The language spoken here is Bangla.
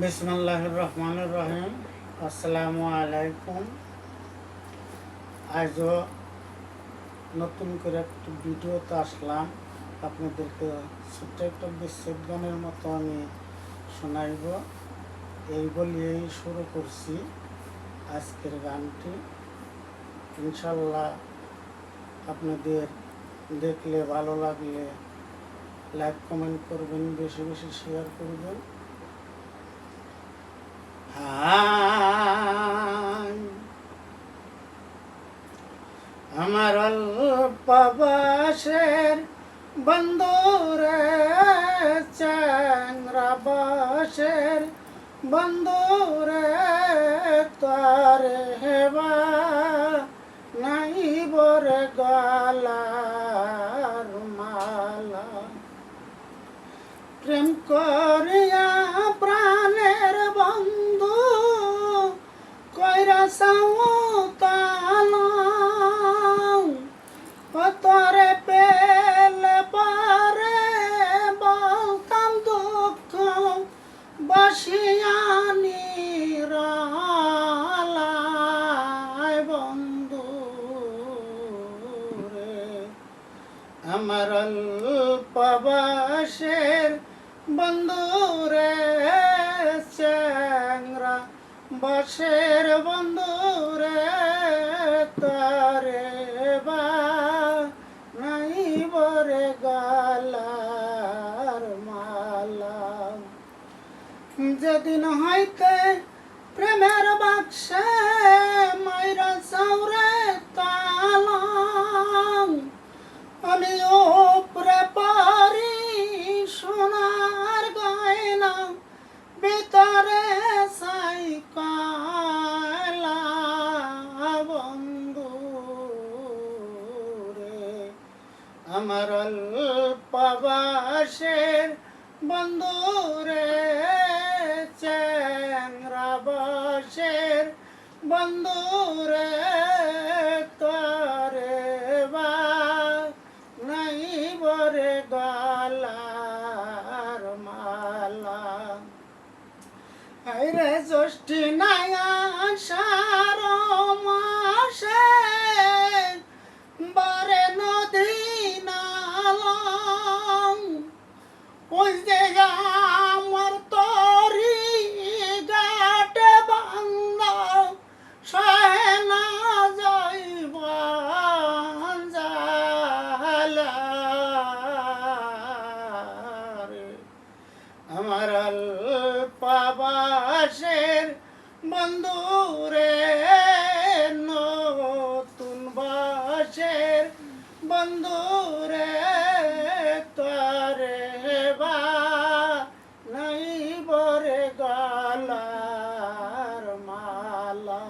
বিসমিল্লাহির রহমানির রহিম। আসসালামু আলাইকুম। আজও নতুন করে একটু ভিডিওতে আসলাম। আপনাদেরকে ছোট্ট একটা বিচ্ছেদ গানের মতো আমি শোনাইব, এই বলিয়েই শুরু করছি আজকের গানটি। ইনশাল্লাহ আপনাদের দেখলে ভালো লাগলে লাইক কমেন্ট করবেন, বেশি বেশি শেয়ার করবেন। আমার অল্প বয়সের বন্ধুরে, চ্যাংরা বয়সের বন্ধুরে, তারে হেবা নাই বরে গলার মালা। প্রেম করিয়া প্রাণের বন্ধু কইরা সাউতানা, তরে পেলে পারে বলতাম দুঃখ বসিয়ানি রালায়। বন্ধু রে, আমার অল্প বয়সের বন্ধু রে, চ্যাংরা বয়সের বন্ধু রে, তারে বা নাই বরে গলার মালা। যেদিন হইতে প্রেমের বাক্সে মাইরা চাউরে তালা, আমি উপরে পারি সোনার গয়না, ভিতরে চাই কয়লা। বন্ধু রে, আমার অল্প বয়সের বন্ধু রে, চ্যাংরা বয়সের বন্ধু রে, তারে বা নাই বরে গলার মালা। আইরে জ্যৈষ্ঠী নাই আষাঢ় মাসে বারে নদী নালা, ওই যে আমার তরি গাটে বান্দা সহেনা যাইবা জালা রে। আমার অল্প বয়সের বন্ধু রে, নতুন বয়সের বন্ধু রে, তারে বা নাই বরে গলার মালা।